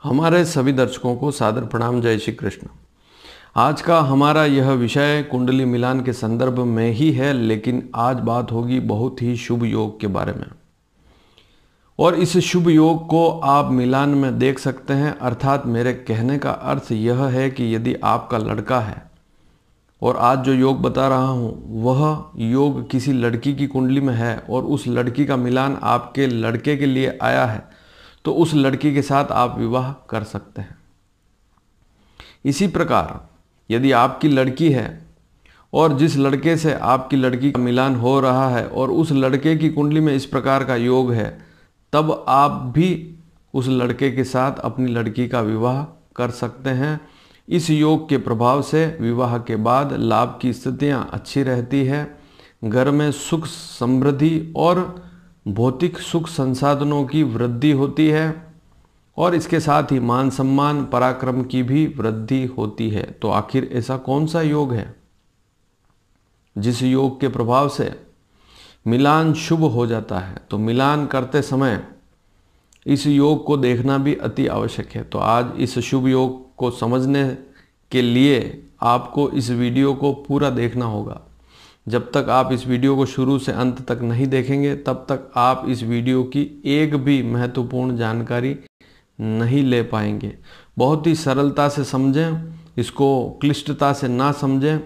हमारे सभी दर्शकों को सादर प्रणाम। जय श्री कृष्ण। आज का हमारा यह विषय कुंडली मिलान के संदर्भ में ही है, लेकिन आज बात होगी बहुत ही शुभ योग के बारे में। और इस शुभ योग को आप मिलान में देख सकते हैं। अर्थात मेरे कहने का अर्थ यह है कि यदि आपका लड़का है और आज जो योग बता रहा हूँ वह योग किसी लड़की की कुंडली में है और उस लड़की का मिलान आपके लड़के के लिए आया है, तो उस लड़की के साथ आप विवाह कर सकते हैं। इसी प्रकार यदि आपकी लड़की है और जिस लड़के से आपकी लड़की का मिलान हो रहा है और उस लड़के की कुंडली में इस प्रकार का योग है, तब आप भी उस लड़के के साथ अपनी लड़की का विवाह कर सकते हैं। इस योग के प्रभाव से विवाह के बाद लाभ की स्थितियां अच्छी रहती है, घर में सुख समृद्धि और भौतिक सुख संसाधनों की वृद्धि होती है और इसके साथ ही मान सम्मान पराक्रम की भी वृद्धि होती है। तो आखिर ऐसा कौन सा योग है जिस योग के प्रभाव से मिलान शुभ हो जाता है? तो मिलान करते समय इस योग को देखना भी अति आवश्यक है। तो आज इस शुभ योग को समझने के लिए आपको इस वीडियो को पूरा देखना होगा। जब तक आप इस वीडियो को शुरू से अंत तक नहीं देखेंगे तब तक आप इस वीडियो की एक भी महत्वपूर्ण जानकारी नहीं ले पाएंगे। बहुत ही सरलता से समझें, इसको क्लिष्टता से ना समझें।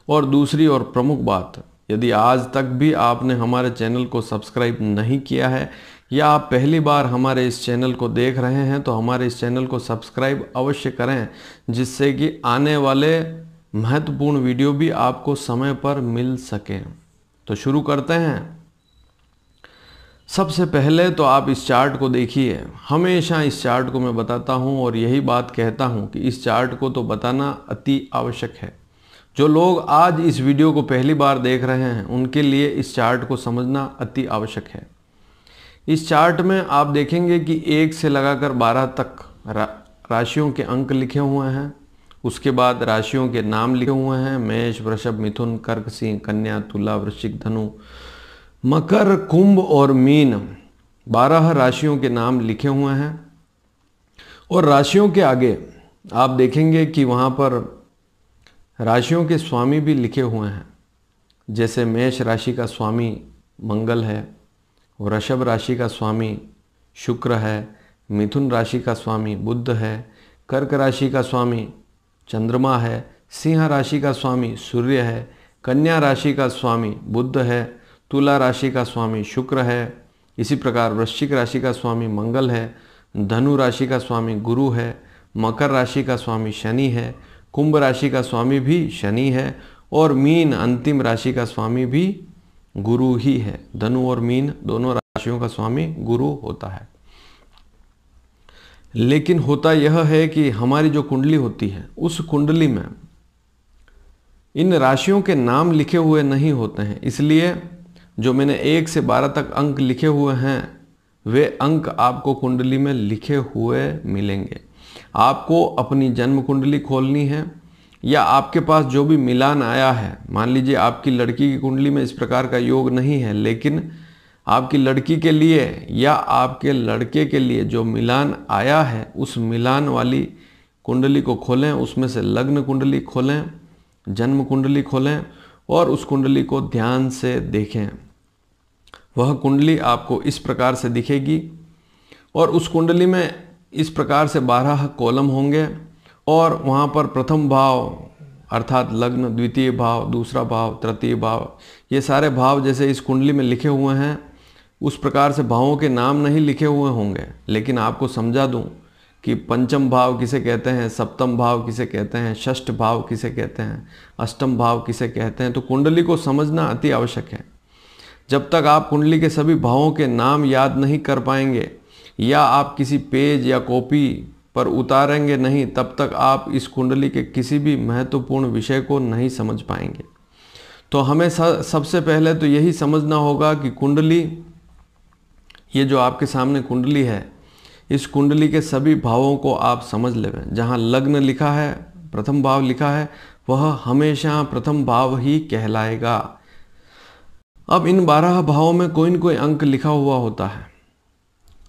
और दूसरी और प्रमुख बात, यदि आज तक भी आपने हमारे चैनल को सब्सक्राइब नहीं किया है या आप पहली बार हमारे इस चैनल को देख रहे हैं, तो हमारे इस चैनल को सब्सक्राइब अवश्य करें, जिससे कि आने वाले महत्वपूर्ण वीडियो भी आपको समय पर मिल सके। तो शुरू करते हैं। सबसे पहले तो आप इस चार्ट को देखिए। हमेशा इस चार्ट को मैं बताता हूं और यही बात कहता हूं कि इस चार्ट को तो बताना अति आवश्यक है। जो लोग आज इस वीडियो को पहली बार देख रहे हैं उनके लिए इस चार्ट को समझना अति आवश्यक है। इस चार्ट में आप देखेंगे कि 1 से लगाकर 12 तक राशियों के अंक लिखे हुए हैं। उसके बाद राशियों के नाम लिखे हुए हैं। मेष, वृषभ, मिथुन, कर्क, सिंह, कन्या, तुला, वृश्चिक, धनु, मकर, कुंभ और मीन, 12 राशियों के नाम लिखे हुए हैं। और राशियों के आगे आप देखेंगे कि वहाँ पर राशियों के स्वामी भी लिखे हुए हैं। जैसे मेष राशि का स्वामी मंगल है, वृषभ राशि का स्वामी शुक्र है, मिथुन राशि का स्वामी बुध है, कर्क राशि का स्वामी चंद्रमा है, सिंह राशि का स्वामी सूर्य है, कन्या राशि का स्वामी बुध है, तुला राशि का स्वामी शुक्र है। इसी प्रकार वृश्चिक राशि का स्वामी मंगल है, धनु राशि का स्वामी गुरु है, मकर राशि का स्वामी शनि है, कुंभ राशि का स्वामी भी शनि है और मीन अंतिम राशि का स्वामी भी गुरु ही है। धनु और मीन दोनों राशियों का स्वामी गुरु होता है। लेकिन होता यह है कि हमारी जो कुंडली होती है उस कुंडली में इन राशियों के नाम लिखे हुए नहीं होते हैं। इसलिए जो मैंने 1 से 12 तक अंक लिखे हुए हैं वे अंक आपको कुंडली में लिखे हुए मिलेंगे। आपको अपनी जन्म कुंडली खोलनी है या आपके पास जो भी मिलान आया है, मान लीजिए आपकी लड़की की कुंडली में इस प्रकार का योग नहीं है, लेकिन आपकी लड़की के लिए या आपके लड़के के लिए जो मिलान आया है उस मिलान वाली कुंडली को खोलें। उसमें से लग्न कुंडली खोलें, जन्म कुंडली खोलें और उस कुंडली को ध्यान से देखें। वह कुंडली आपको इस प्रकार से दिखेगी और उस कुंडली में इस प्रकार से 12 कॉलम होंगे और वहाँ पर प्रथम भाव अर्थात लग्न, द्वितीय भाव, दूसरा भाव, तृतीय भाव, ये सारे भाव जैसे इस कुंडली में लिखे हुए हैं उस प्रकार से भावों के नाम नहीं लिखे हुए होंगे। लेकिन आपको समझा दूं कि पंचम भाव किसे कहते हैं, सप्तम भाव किसे कहते हैं, षष्ठ भाव किसे कहते हैं, अष्टम भाव किसे कहते हैं। तो कुंडली को समझना अति आवश्यक है। जब तक आप कुंडली के सभी भावों के नाम याद नहीं कर पाएंगे या आप किसी पेज या कॉपी पर उतारेंगे नहीं, तब तक आप इस कुंडली के किसी भी महत्वपूर्ण विषय को नहीं समझ पाएंगे। तो हमें सबसे पहले तो यही समझना होगा कि कुंडली, ये जो आपके सामने कुंडली है, इस कुंडली के सभी भावों को आप समझ लें। जहाँ लग्न लिखा है, प्रथम भाव लिखा है, वह हमेशा प्रथम भाव ही कहलाएगा। अब इन 12 भावों में कोई न कोई अंक लिखा हुआ होता है।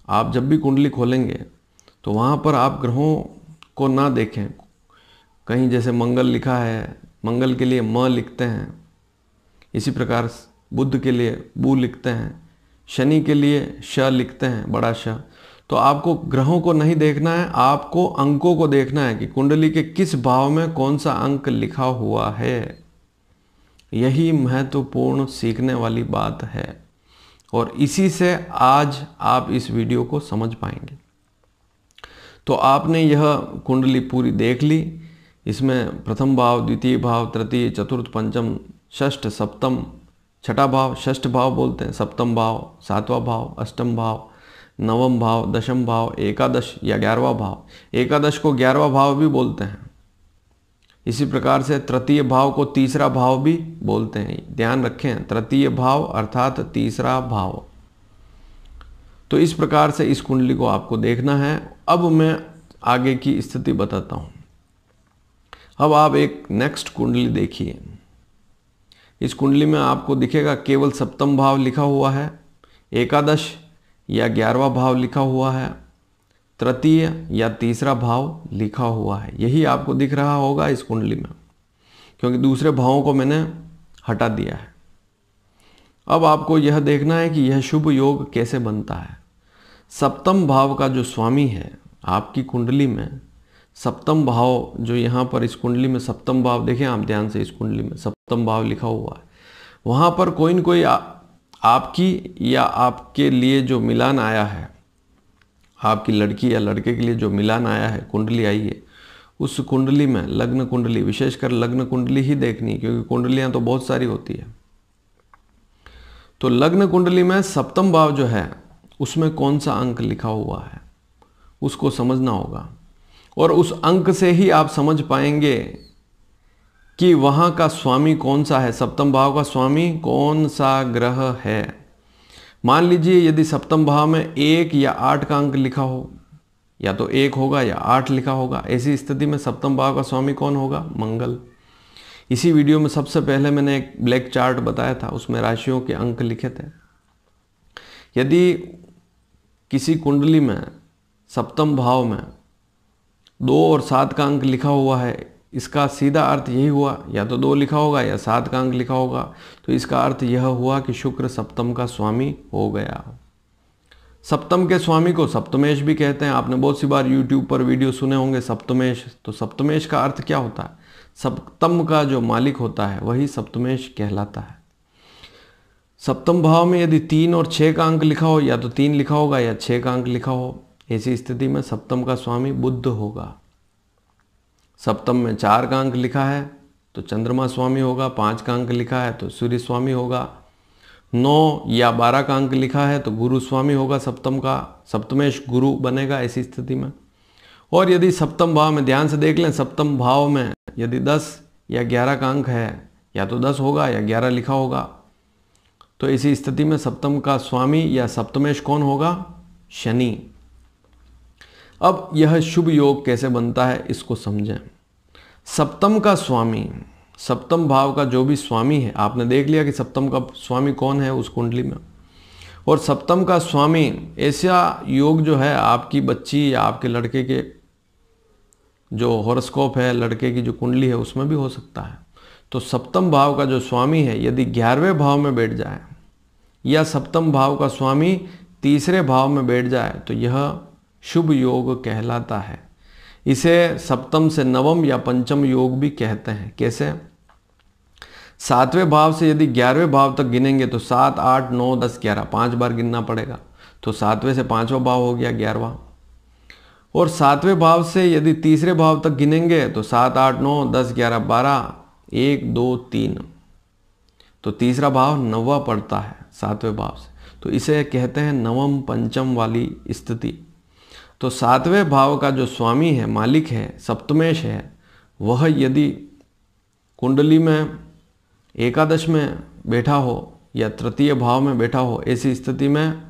आप जब भी कुंडली खोलेंगे तो वहाँ पर आप ग्रहों को ना देखें। कहीं जैसे मंगल लिखा है, मंगल के लिए म लिखते हैं, इसी प्रकार बुध के लिए बू लिखते हैं, शनि के लिए श लिखते हैं, बड़ा श। तो आपको ग्रहों को नहीं देखना है, आपको अंकों को देखना है कि कुंडली के किस भाव में कौन सा अंक लिखा हुआ है। यही महत्वपूर्ण सीखने वाली बात है और इसी से आज आप इस वीडियो को समझ पाएंगे। तो आपने यह कुंडली पूरी देख ली। इसमें प्रथम भाव, द्वितीय भाव, तृतीय, चतुर्थ, पंचम, षष्ठ, सप्तम, छठा भाव, षष्ठ भाव बोलते हैं, सप्तम भाव, सातवां भाव, अष्टम भाव, नवम भाव, दशम भाव, एकादश या 11वां भाव। एकादश को 11वां भाव भी बोलते हैं। इसी प्रकार से तृतीय भाव को तीसरा भाव भी बोलते हैं। ध्यान रखें, तृतीय भाव अर्थात तीसरा भाव। तो इस प्रकार से इस कुंडली को आपको देखना है। अब मैं आगे की स्थिति बताता हूं। अब आप एक नेक्स्ट कुंडली देखिए। इस कुंडली में आपको दिखेगा केवल सप्तम भाव लिखा हुआ है, एकादश या 11वां भाव लिखा हुआ है, तृतीय या तीसरा भाव लिखा हुआ है। यही आपको दिख रहा होगा इस कुंडली में, क्योंकि दूसरे भावों को मैंने हटा दिया है। अब आपको यह देखना है कि यह शुभ योग कैसे बनता है। सप्तम भाव का जो स्वामी है आपकी कुंडली में, सप्तम भाव जो यहाँ पर इस कुंडली में सप्तम भाव देखें आप ध्यान से, इस कुंडली में सप्तम भाव लिखा हुआ है। वहाँ पर कोई न कोई आपकी या आपके लिए जो मिलान आया है, आपकी लड़की या लड़के के लिए जो मिलान आया है, कुंडली आई है, उस कुंडली में लग्न कुंडली, विशेषकर लग्न कुंडली ही देखनी है, क्योंकि कुंडलियां तो बहुत सारी होती है। तो लग्न कुंडली में सप्तम भाव जो है उसमें कौन सा अंक लिखा हुआ है उसको समझना होगा, और उस अंक से ही आप समझ पाएंगे कि वहाँ का स्वामी कौन सा है, सप्तम भाव का स्वामी कौन सा ग्रह है। मान लीजिए यदि सप्तम भाव में 1 या 8 का अंक लिखा हो, या तो 1 होगा या 8 लिखा होगा, ऐसी स्थिति में सप्तम भाव का स्वामी कौन होगा? मंगल। इसी वीडियो में सबसे पहले मैंने एक ब्लैक चार्ट बताया था, उसमें राशियों के अंक लिखे थे। यदि किसी कुंडली में सप्तम भाव में 2 और 7 का अंक लिखा हुआ है, इसका सीधा अर्थ यही हुआ, या तो 2 लिखा होगा या 7 का अंक लिखा होगा, तो इसका अर्थ यह हुआ कि शुक्र सप्तम का स्वामी हो गया। सप्तम के स्वामी को सप्तमेश भी कहते हैं। आपने बहुत सी बार YouTube पर वीडियो सुने होंगे सप्तमेश। तो सप्तमेश का अर्थ क्या होता है? सप्तम का जो मालिक होता है वही सप्तमेश कहलाता है। सप्तम भाव में यदि 3 और 6 का अंक लिखा हो, या तो 3 लिखा होगा या 6 का अंक लिखा हो, ऐसी स्थिति में सप्तम का स्वामी बुध होगा। सप्तम में 4 का अंक लिखा है तो चंद्रमा स्वामी होगा, 5 का अंक लिखा है तो सूर्य स्वामी होगा, 9 या 12 का अंक लिखा है तो गुरु स्वामी होगा सप्तम का, सप्तमेश गुरु बनेगा ऐसी स्थिति में। और यदि सप्तम भाव में ध्यान से देख लें, सप्तम भाव में यदि 10 या 11 का अंक है, या तो 10 होगा या 11 लिखा होगा, तो इसी स्थिति में सप्तम का स्वामी या सप्तमेश कौन होगा? शनि। अब यह शुभ योग कैसे बनता है इसको समझें। सप्तम का स्वामी, सप्तम भाव का जो भी स्वामी है, आपने देख लिया कि सप्तम का स्वामी कौन है उस कुंडली में। और सप्तम का स्वामी ऐसा योग जो है आपकी बच्ची या आपके लड़के के जो हॉरोस्कोप है, लड़के की जो कुंडली है उसमें भी हो सकता है। तो सप्तम भाव का जो स्वामी है यदि 11वें भाव में बैठ जाए, या सप्तम भाव का स्वामी तीसरे भाव में बैठ जाए, तो यह शुभ योग कहलाता है। इसे सप्तम से नवम या पंचम योग भी कहते हैं। कैसे? 7वें भाव से यदि 11वें भाव तक गिनेंगे तो 7, 8, 9, 10, 11 5 बार गिनना पड़ेगा, तो 7वें से 5वां भाव हो गया 11वां। और 7वें भाव से यदि तीसरे भाव तक गिनेंगे तो 7, 8, 9, 10, 11, 12, 1, 2, 3, तो तीसरा भाव 9वां पड़ता है 7वें भाव से, तो इसे कहते हैं नवम पंचम वाली स्थिति। तो 7वें भाव का जो स्वामी है, मालिक है, सप्तमेश है, वह यदि कुंडली में एकादश में बैठा हो या तृतीय भाव में बैठा हो, ऐसी स्थिति में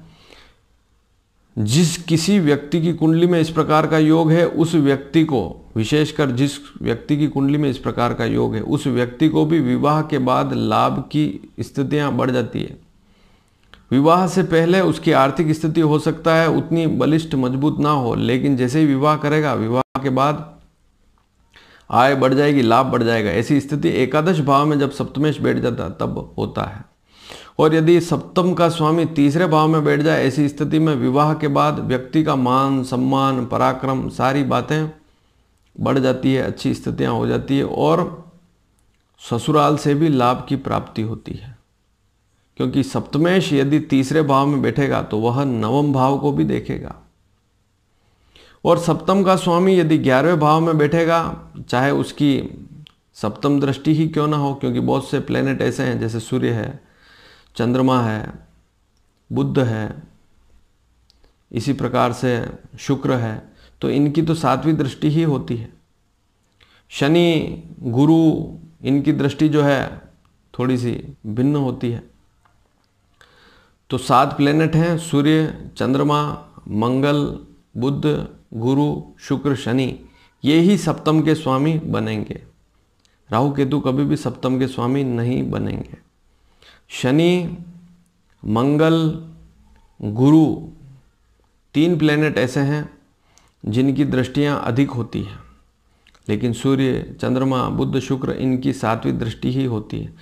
जिस किसी व्यक्ति की कुंडली में इस प्रकार का योग है, उस व्यक्ति को, विशेषकर जिस व्यक्ति की कुंडली में इस प्रकार का योग है, उस व्यक्ति को भी विवाह के बाद लाभ की स्थितियां बढ़ जाती है। विवाह से पहले उसकी आर्थिक स्थिति हो सकता है उतनी बलिष्ठ मजबूत ना हो, लेकिन जैसे ही विवाह करेगा, विवाह के बाद आय बढ़ जाएगी, लाभ बढ़ जाएगा। ऐसी स्थिति एकादश भाव में जब सप्तमेश बैठ जाता है तब होता है। और यदि सप्तम का स्वामी तीसरे भाव में बैठ जाए, ऐसी स्थिति में विवाह के बाद व्यक्ति का मान सम्मान पराक्रम सारी बातें बढ़ जाती है, अच्छी स्थितियां हो जाती है और ससुराल से भी लाभ की प्राप्ति होती है। क्योंकि सप्तमेश यदि तीसरे भाव में बैठेगा तो वह नवम भाव को भी देखेगा। और सप्तम का स्वामी यदि 11वें भाव में बैठेगा, चाहे उसकी सप्तम दृष्टि ही क्यों ना हो, क्योंकि बहुत से प्लेनेट ऐसे हैं जैसे सूर्य है, चंद्रमा है, बुध है, इसी प्रकार से शुक्र है, तो इनकी तो 7वीं दृष्टि ही होती है। शनि, गुरु, इनकी दृष्टि जो है थोड़ी सी भिन्न होती है। तो 7 प्लेनेट हैं, सूर्य, चंद्रमा, मंगल, बुध, गुरु, शुक्र, शनि, ये ही सप्तम के स्वामी बनेंगे। राहु केतु कभी भी सप्तम के स्वामी नहीं बनेंगे। शनि, मंगल, गुरु, 3 प्लेनेट ऐसे हैं जिनकी दृष्टियां अधिक होती हैं, लेकिन सूर्य, चंद्रमा, बुध, शुक्र, इनकी 7वीं दृष्टि ही होती है।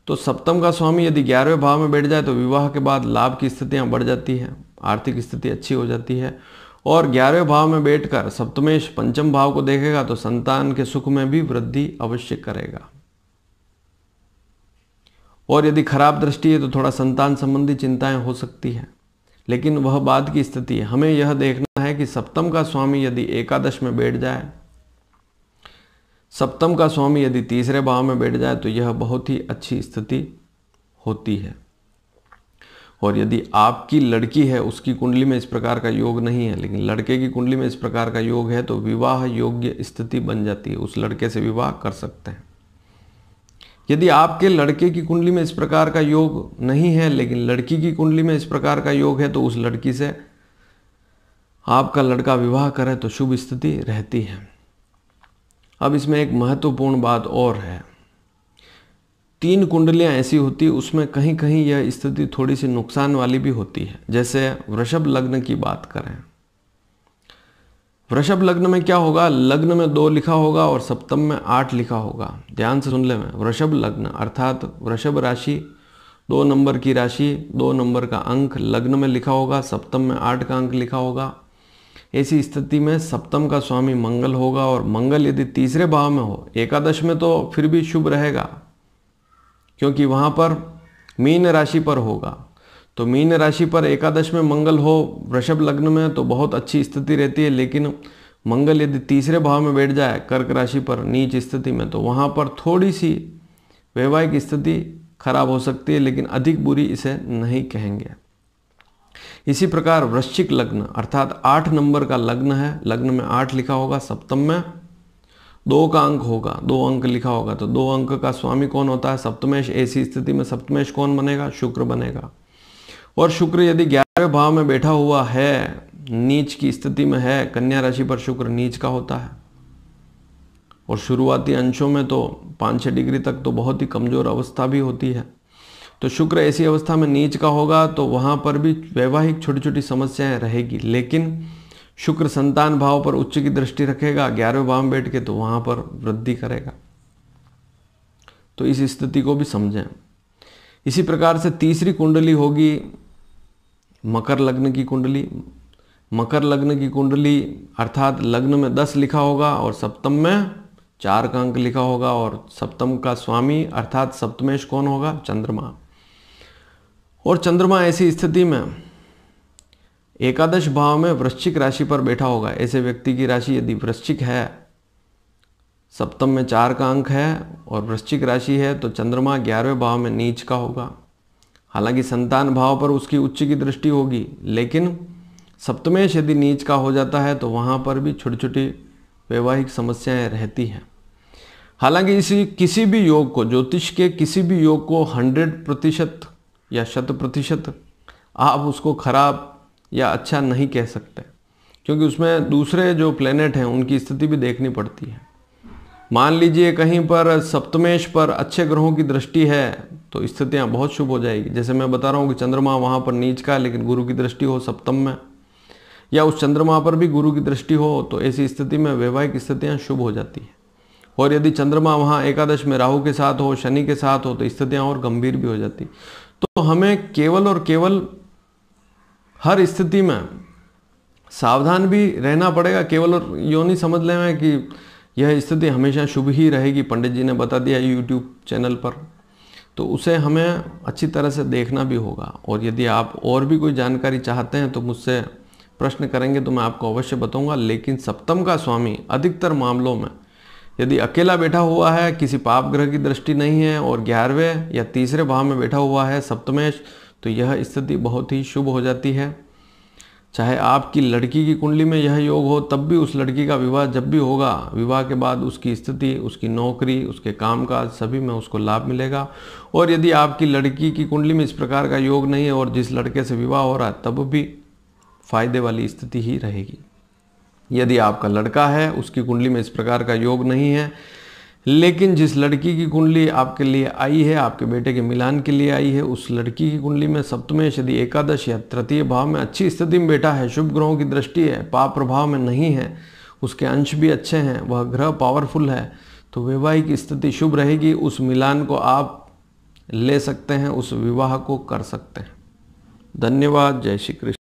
तो सप्तम का स्वामी यदि 11वें भाव में बैठ जाए तो विवाह के बाद लाभ की स्थितियां बढ़ जाती हैं, आर्थिक स्थिति अच्छी हो जाती है। और 11वें भाव में बैठकर सप्तमेश पंचम भाव को देखेगा तो संतान के सुख में भी वृद्धि अवश्य करेगा। और यदि खराब दृष्टि है तो थोड़ा संतान संबंधी चिंताएं हो सकती है, लेकिन वह बाद की स्थिति है। हमें यह देखना है कि सप्तम का स्वामी यदि एकादश में बैठ जाए, सप्तम का स्वामी यदि तीसरे भाव में बैठ जाए तो यह बहुत ही अच्छी स्थिति होती है। और यदि आपकी लड़की है, उसकी कुंडली में इस प्रकार का योग नहीं है, लेकिन लड़के की कुंडली में इस प्रकार का योग है, तो विवाह योग्य स्थिति बन जाती है, उस लड़के से विवाह कर सकते हैं। यदि आपके लड़के की कुंडली में इस प्रकार का योग नहीं है, लेकिन लड़की की कुंडली में इस प्रकार का योग है, तो उस लड़की से आपका लड़का विवाह करे तो शुभ स्थिति रहती है। अब इसमें एक महत्वपूर्ण बात और है, 3 कुंडलियां ऐसी होती है उसमें कहीं कहीं यह स्थिति थोड़ी सी नुकसान वाली भी होती है। जैसे वृषभ लग्न की बात करें, वृषभ लग्न में क्या होगा, लग्न में 2 लिखा होगा और सप्तम में 8 लिखा होगा। ध्यान से सुन ले, में वृषभ लग्न अर्थात वृषभ राशि 2 नंबर की राशि, 2 नंबर का अंक लग्न में लिखा होगा, सप्तम में 8 का अंक लिखा होगा। ऐसी स्थिति में सप्तम का स्वामी मंगल होगा और मंगल यदि तीसरे भाव में हो, एकादश में तो फिर भी शुभ रहेगा क्योंकि वहां पर मीन राशि पर होगा। तो मीन राशि पर एकादश में मंगल हो वृषभ लग्न में तो बहुत अच्छी स्थिति रहती है, लेकिन मंगल यदि तीसरे भाव में बैठ जाए कर्क राशि पर नीच स्थिति में, तो वहां पर थोड़ी सी वैवाहिक स्थिति खराब हो सकती है, लेकिन अधिक बुरी इसे नहीं कहेंगे। इसी प्रकार वृश्चिक लग्न अर्थात 8 नंबर का लग्न है, लग्न में 8 लिखा होगा, सप्तम में 2 का अंक होगा, 2 अंक लिखा होगा, तो 2 अंक का स्वामी कौन होता है, सप्तमेश। ऐसी स्थिति में सप्तमेश कौन बनेगा, शुक्र बनेगा। और शुक्र यदि 11वें भाव में बैठा हुआ है, नीच की स्थिति में है, कन्या राशि पर शुक्र नीच का होता है और शुरुआती अंशों में तो 5-6 डिग्री तक तो बहुत ही कमजोर अवस्था भी होती है। तो शुक्र ऐसी अवस्था में नीच का होगा तो वहां पर भी वैवाहिक छोटी छोटी समस्याएं रहेगी, लेकिन शुक्र संतान भाव पर उच्च की दृष्टि रखेगा 11वें भाव में बैठ के, तो वहां पर वृद्धि करेगा। तो इस स्थिति को भी समझें। इसी प्रकार से तीसरी कुंडली होगी मकर लग्न की कुंडली। मकर लग्न की कुंडली अर्थात लग्न में 10 लिखा होगा और सप्तम में 4 का अंक लिखा होगा और सप्तम का स्वामी अर्थात सप्तमेश कौन होगा, चंद्रमा। और चंद्रमा ऐसी स्थिति में एकादश भाव में वृश्चिक राशि पर बैठा होगा। ऐसे व्यक्ति की राशि यदि वृश्चिक है, सप्तम में 4 का अंक है और वृश्चिक राशि है, तो चंद्रमा 11वें भाव में नीच का होगा। हालांकि संतान भाव पर उसकी उच्च की दृष्टि होगी, लेकिन सप्तमेश यदि नीच का हो जाता है तो वहां पर भी छोटी छोटी वैवाहिक समस्याएं रहती हैं। हालांकि इसी किसी भी योग को, ज्योतिष के किसी भी योग को 100% या 100% आप उसको खराब या अच्छा नहीं कह सकते, क्योंकि उसमें दूसरे जो प्लेनेट हैं उनकी स्थिति भी देखनी पड़ती है। मान लीजिए कहीं पर सप्तमेश पर अच्छे ग्रहों की दृष्टि है तो स्थितियाँ बहुत शुभ हो जाएगी। जैसे मैं बता रहा हूँ कि चंद्रमा वहाँ पर नीच का है लेकिन गुरु की दृष्टि हो सप्तम में, या उस चंद्रमा पर भी गुरु की दृष्टि हो, तो ऐसी स्थिति में वैवाहिक स्थितियाँ शुभ हो जाती है। और यदि चंद्रमा वहाँ एकादश में राहु के साथ हो, शनि के साथ हो, तो स्थितियाँ और गंभीर भी हो जाती। तो हमें केवल और केवल हर स्थिति में सावधान भी रहना पड़ेगा। केवल और यूँ नहीं समझ लें कि यह स्थिति हमेशा शुभ ही रहेगी, पंडित जी ने बता दिया यूट्यूब चैनल पर, तो उसे हमें अच्छी तरह से देखना भी होगा। और यदि आप और भी कोई जानकारी चाहते हैं तो मुझसे प्रश्न करेंगे तो मैं आपको अवश्य बताऊंगा। लेकिन सप्तम का स्वामी अधिकतर मामलों में यदि अकेला बैठा हुआ है, किसी पाप ग्रह की दृष्टि नहीं है और 11वें या तीसरे भाव में बैठा हुआ है सप्तमेश, तो यह स्थिति बहुत ही शुभ हो जाती है। चाहे आपकी लड़की की कुंडली में यह योग हो, तब भी उस लड़की का विवाह जब भी होगा, विवाह के बाद उसकी स्थिति, उसकी नौकरी, उसके कामकाज सभी में उसको लाभ मिलेगा। और यदि आपकी लड़की की कुंडली में इस प्रकार का योग नहीं है और जिस लड़के से विवाह हो रहा है, तब भी फायदे वाली स्थिति ही रहेगी। यदि आपका लड़का है, उसकी कुंडली में इस प्रकार का योग नहीं है, लेकिन जिस लड़की की कुंडली आपके लिए आई है, आपके बेटे के मिलान के लिए आई है, उस लड़की की कुंडली में सप्तमेश यदि एकादश या तृतीय भाव में अच्छी स्थिति में बैठा है, शुभ ग्रहों की दृष्टि है, पाप प्रभाव में नहीं है, उसके अंश भी अच्छे हैं, वह ग्रह पावरफुल है, तो वैवाहिक स्थिति शुभ रहेगी। उस मिलान को आप ले सकते हैं, उस विवाह को कर सकते हैं। धन्यवाद। जय श्री कृष्ण।